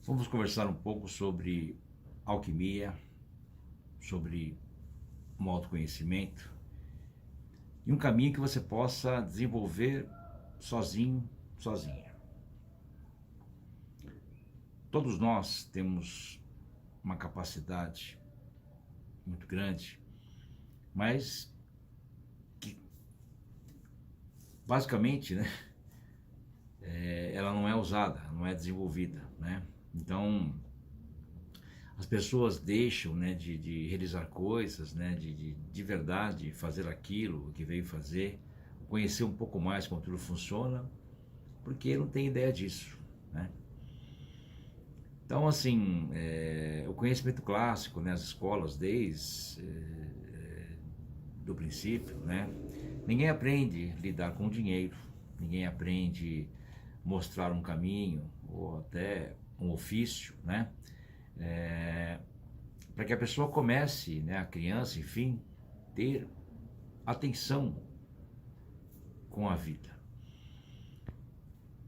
Vamos conversar um pouco sobre alquimia, sobre um autoconhecimento e um caminho que você possa desenvolver sozinho, sozinha. Todos nós temos uma capacidade muito grande, mas que basicamente, né, ela não é usada, não é desenvolvida, né? Então, as pessoas deixam, né, de realizar coisas, né, de verdade fazer aquilo que veio fazer, conhecer um pouco mais como tudo funciona, porque não tem ideia disso, né? Então, assim, o conhecimento clássico, né, as escolas desde do princípio, né, ninguém aprende a lidar com dinheiro, ninguém aprende a mostrar um caminho ou até um ofício, né? Para que a pessoa comece, né, a criança, enfim, ter atenção com a vida.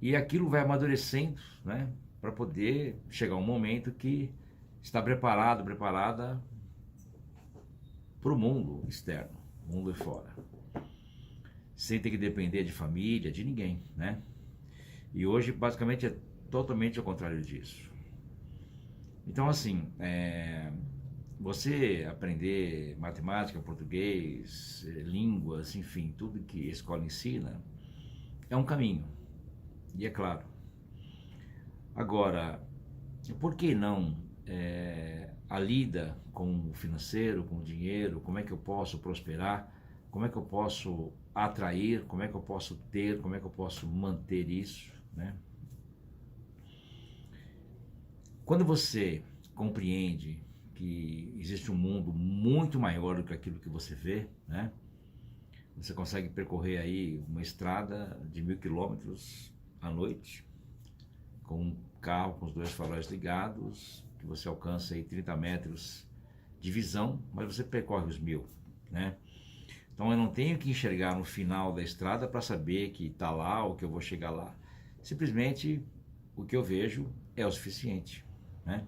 E aquilo vai amadurecendo, né, para poder chegar um momento que está preparado, preparada para o mundo externo, mundo fora, sem ter que depender de família, de ninguém, né? E hoje basicamente é totalmente ao contrário disso. Então, assim, você aprender matemática, português, línguas, enfim, tudo que a escola ensina, é um caminho. E é claro. Agora, por que não a lida com o financeiro, com o dinheiro, como é que eu posso prosperar, como é que eu posso atrair, como é que eu posso ter, como é que eu posso manter isso, né? Quando você compreende que existe um mundo muito maior do que aquilo que você vê, né? Você consegue percorrer aí uma estrada de 1.000 quilômetros à noite, com um carro com os dois faróis ligados, que você alcança aí 30 metros de visão, mas você percorre os 1.000, né? Então eu não tenho que enxergar no final da estrada para saber que está lá ou que eu vou chegar lá. Simplesmente o que eu vejo é o suficiente, né?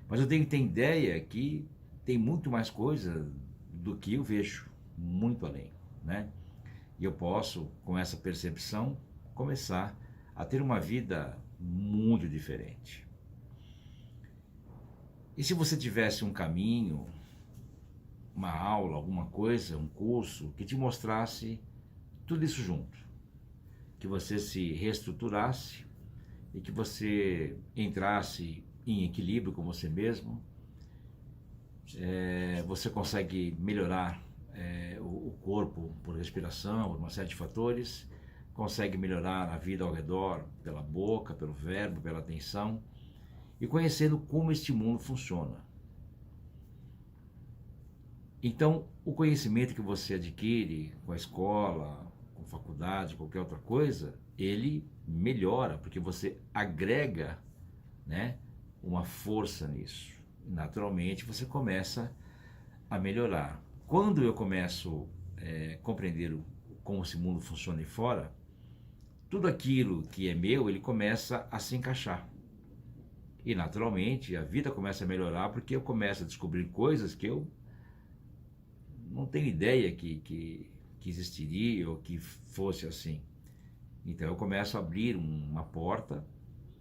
Mas eu tenho que ter ideia que tem muito mais coisa do que eu vejo, muito além, né? E eu posso, com essa percepção, começar a ter uma vida muito diferente. E se você tivesse um caminho, uma aula, alguma coisa, um curso que te mostrasse tudo isso junto, que você se reestruturasse e que você entrasse em equilíbrio com você mesmo, você consegue melhorar o corpo por respiração, por uma série de fatores, consegue melhorar a vida ao redor pela boca, pelo verbo, pela atenção e conhecendo como este mundo funciona. Então, o conhecimento que você adquire com a escola, com faculdade, qualquer outra coisa, ele melhora, porque você agrega, né, uma força nisso. Naturalmente, você começa a melhorar. Quando eu começo a compreender como esse mundo funciona aí fora, tudo aquilo que é meu, ele começa a se encaixar. E naturalmente a vida começa a melhorar porque eu começo a descobrir coisas que eu não tenho ideia que existiria ou que fosse assim. Então eu começo a abrir uma porta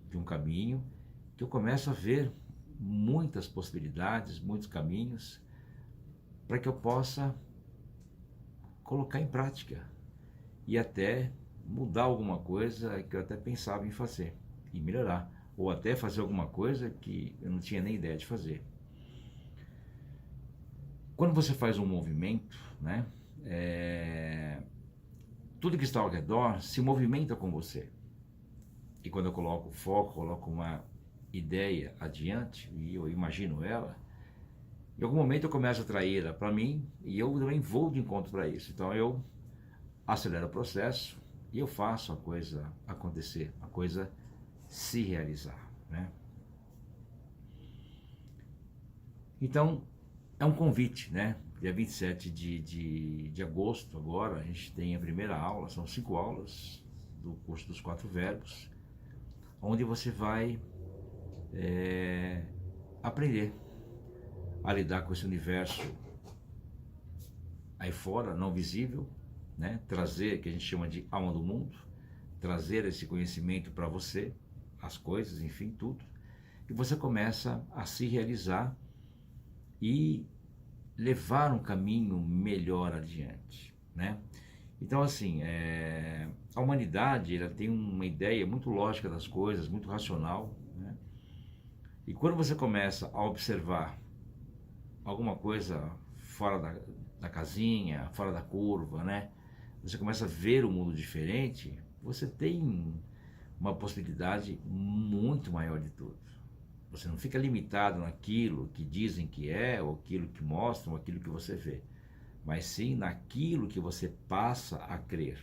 de um caminho que eu começo a ver muitas possibilidades, muitos caminhos para que eu possa colocar em prática e até mudar alguma coisa que eu até pensava em fazer e melhorar, ou até fazer alguma coisa que eu não tinha nem ideia de fazer. Quando você faz um movimento, né, tudo que está ao redor se movimenta com você. E quando eu coloco foco, coloco uma ideia adiante e eu imagino ela, em algum momento eu começo a atraí-la para mim e eu também vou de encontro para isso. Então eu acelero o processo e eu faço a coisa acontecer, a coisa se realizar, né? Então é um convite, né? Dia 27 de agosto agora a gente tem a primeira aula, são 5 aulas do curso dos 4 verbos, onde você vai aprender a lidar com esse universo aí fora, não visível, né? Trazer, que a gente chama de alma do mundo, trazer esse conhecimento para você, as coisas, enfim, tudo, e você começa a se realizar e levar um caminho melhor adiante, né? Então, assim, a humanidade, ela tem uma ideia muito lógica das coisas, muito racional, né? E quando você começa a observar alguma coisa fora da casinha, fora da curva, né? Você começa a ver o mundo diferente, você tem uma possibilidade muito maior de tudo. Você não fica limitado naquilo que dizem que é, ou aquilo que mostram, ou aquilo que você vê, mas sim naquilo que você passa a crer.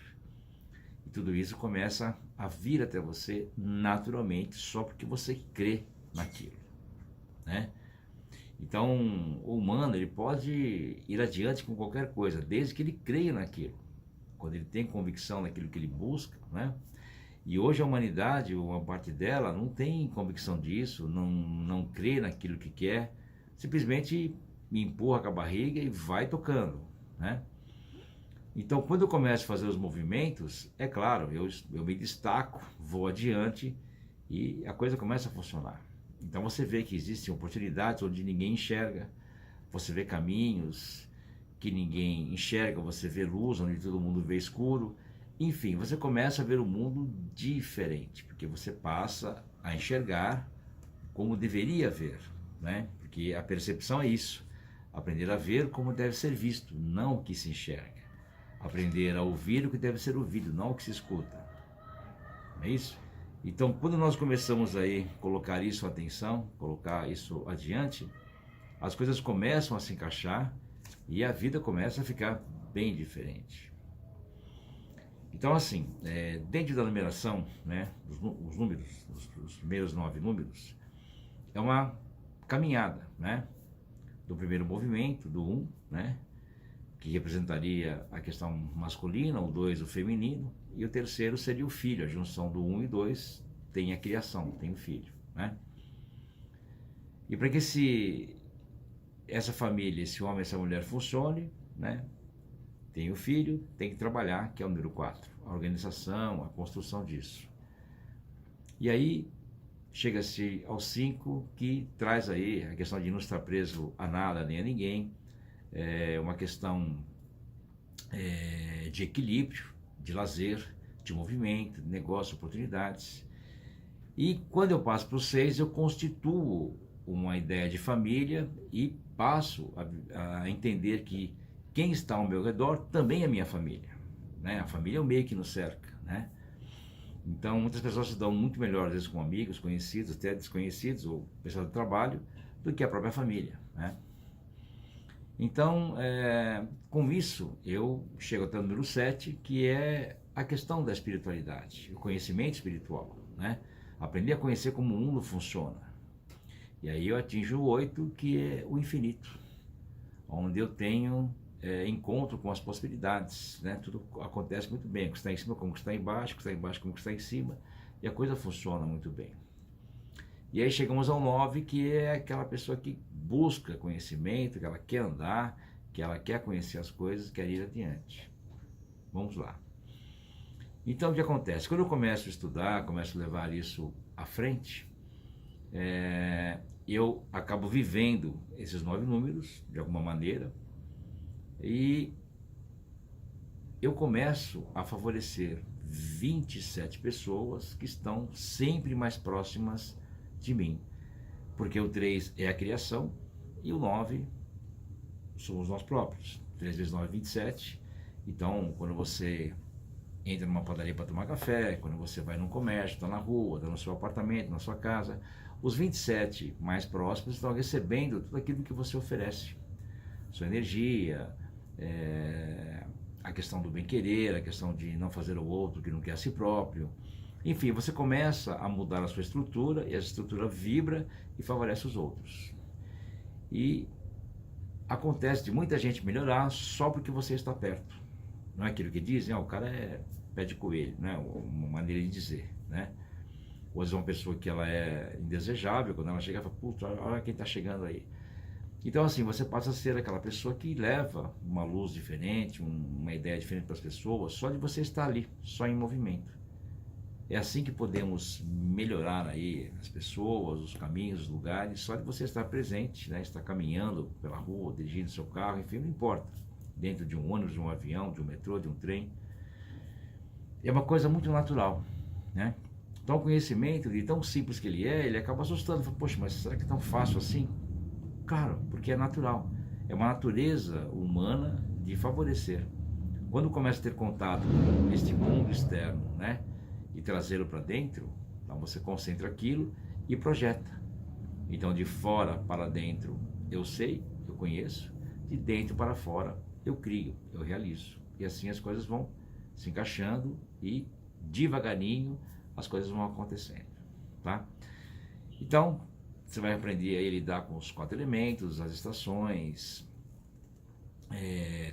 E tudo isso começa a vir até você naturalmente, só porque você crê naquilo, né? Então, o humano, ele pode ir adiante com qualquer coisa, desde que ele creia naquilo, quando ele tem convicção naquilo que ele busca, né? E hoje a humanidade, uma parte dela, não tem convicção disso, não crê naquilo que quer, simplesmente me empurra com a barriga e vai tocando, né? Então, quando eu começo a fazer os movimentos, é claro, eu me destaco, vou adiante e a coisa começa a funcionar. Então você vê que existem oportunidades onde ninguém enxerga, você vê caminhos que ninguém enxerga, você vê luz onde todo mundo vê escuro. Enfim, você começa a ver o mundo diferente, porque você passa a enxergar como deveria ver, né? Porque a percepção é isso, aprender a ver como deve ser visto, não o que se enxerga. Aprender a ouvir o que deve ser ouvido, não o que se escuta. Não é isso? Então, quando nós começamos aí a colocar isso em atenção, colocar isso adiante, as coisas começam a se encaixar e a vida começa a ficar bem diferente. Então, assim, dentro da numeração, né, os números, os primeiros 9 números, é uma caminhada, né, do primeiro movimento, do 1, né, que representaria a questão masculina, o 2 o feminino, e o terceiro seria o filho, a junção do 1 e 2 tem a criação, tem o filho, né? E para que essa família, esse homem, essa mulher funcione, né, tem o filho, tem que trabalhar, que é o número 4, a organização, a construção disso. E aí chega-se ao 5, que traz aí a questão de não estar preso a nada nem a ninguém, uma questão de equilíbrio, de lazer, de movimento, de negócio, oportunidades. E quando eu passo para o 6, eu constituo uma ideia de família e passo a entender que quem está ao meu redor também é minha família, né? A família é o meio que nos cerca, né? Então muitas pessoas se dão muito melhor às vezes com amigos, conhecidos, até desconhecidos ou pessoas do trabalho, do que a própria família, né? Então, com isso, eu chego até o número 7, que é a questão da espiritualidade, o conhecimento espiritual, né? Aprender a conhecer como o mundo funciona. E aí eu atinjo o 8, que é o infinito, onde eu tenho encontro com as possibilidades, né? Tudo acontece muito bem, o que está em cima como o que está embaixo, o que está embaixo como o que está em cima, e a coisa funciona muito bem. E aí chegamos ao 9, que é aquela pessoa que busca conhecimento, que ela quer andar, que ela quer conhecer as coisas, quer ir adiante. Vamos lá. Então o que acontece? Quando eu começo a estudar, começo a levar isso à frente, eu acabo vivendo esses 9 números, de alguma maneira, e eu começo a favorecer 27 pessoas que estão sempre mais próximas de mim, porque o 3 é a criação e o 9 somos nós próprios. 3 vezes 9 é 27. Então, quando você entra numa padaria para tomar café, quando você vai num comércio, está na rua, está no seu apartamento, na sua casa, os 27 mais próximos estão recebendo tudo aquilo que você oferece. Sua energia, a questão do bem-querer, a questão de não fazer o outro que não quer a si próprio. Enfim, você começa a mudar a sua estrutura e essa estrutura vibra e favorece os outros. E acontece de muita gente melhorar só porque você está perto. Não é aquilo que dizem, o cara é pé de coelho, né? Uma maneira de dizer, né? Ou às vezes uma pessoa que ela é indesejável, quando ela chega, ela fala, puta, olha quem está chegando aí. Então assim, você passa a ser aquela pessoa que leva uma luz diferente, uma ideia diferente para as pessoas, só de você estar ali, só em movimento. É assim que podemos melhorar aí as pessoas, os caminhos, os lugares, só de você estar presente, né? Estar caminhando pela rua, dirigindo seu carro, enfim, não importa. Dentro de um ônibus, de um avião, de um metrô, de um trem. É uma coisa muito natural, né? Então o conhecimento, de tão simples que ele acaba assustando. Fala, poxa, mas será que é tão fácil assim? Claro, porque é natural. É uma natureza humana de favorecer. Quando começa a ter contato com este mundo externo, né? E trazê-lo para dentro, então você concentra aquilo e projeta. Então de fora para dentro eu sei, eu conheço, de dentro para fora eu crio, eu realizo. E assim as coisas vão se encaixando e devagarinho as coisas vão acontecendo, tá? Então você vai aprender a lidar com os 4 elementos, as estações,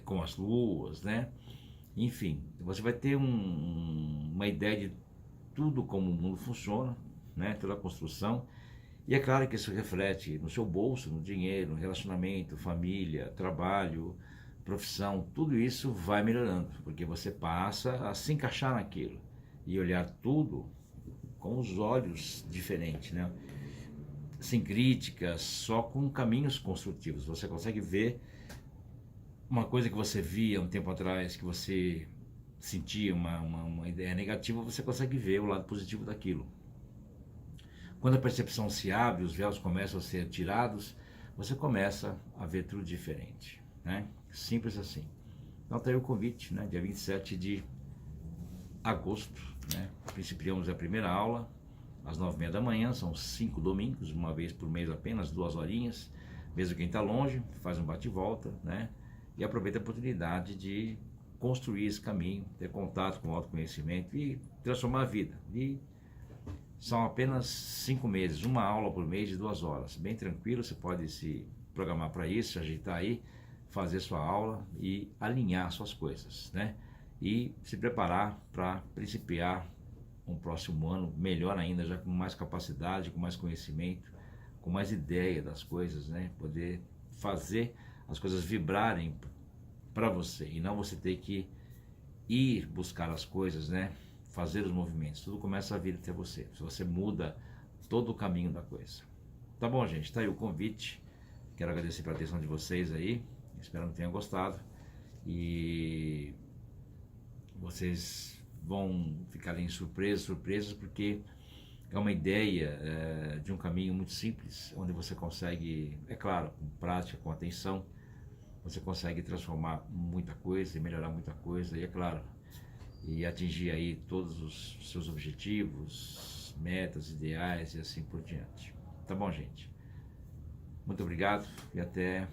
com as luas, né? Enfim, você vai ter uma ideia de tudo como o mundo funciona, né? Toda a construção. E é claro que isso reflete no seu bolso, no dinheiro, no relacionamento, família, trabalho, profissão. Tudo isso vai melhorando, porque você passa a se encaixar naquilo e olhar tudo com os olhos diferentes, né? Sem críticas, só com caminhos construtivos. Você consegue ver uma coisa que você via um tempo atrás, que você sentia uma ideia negativa, você consegue ver o lado positivo daquilo. Quando a percepção se abre, os véus começam a ser tirados, você começa a ver tudo diferente, né? Simples assim. Então tá aí o convite, né? Dia 27 de agosto, né? Principiamos a primeira aula às 9h30 da manhã, são 5 domingos, uma vez por mês apenas, 2 horinhas. Mesmo quem está longe, faz um bate-volta, né? E aproveita a oportunidade de construir esse caminho, ter contato com o autoconhecimento e transformar a vida. E são apenas 5 meses, uma aula por mês de 2 horas. Bem tranquilo, você pode se programar para isso, se ajeitar aí, fazer sua aula e alinhar suas coisas, né? E se preparar para principiar um próximo ano melhor ainda, já com mais capacidade, com mais conhecimento, com mais ideia das coisas, né? Poder fazer as coisas vibrarem para você e não você ter que ir buscar as coisas, né? Fazer os movimentos, tudo começa a vir até você, se você muda todo o caminho da coisa. Tá bom, gente? Tá aí o convite. Quero agradecer pela atenção de vocês aí, espero que tenham gostado e vocês vão ficarem surpresas, porque é uma ideia de um caminho muito simples, onde você consegue, é claro, com prática, com atenção, você consegue transformar muita coisa e melhorar muita coisa, e é claro, e atingir aí todos os seus objetivos, metas, ideais e assim por diante. Tá bom, gente? Muito obrigado e até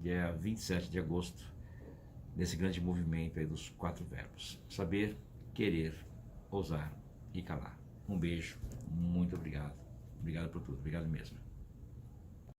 dia 27 de agosto, nesse grande movimento aí dos 4 verbos: saber, querer, ousar e calar. Um beijo, muito obrigado. Obrigado por tudo, obrigado mesmo.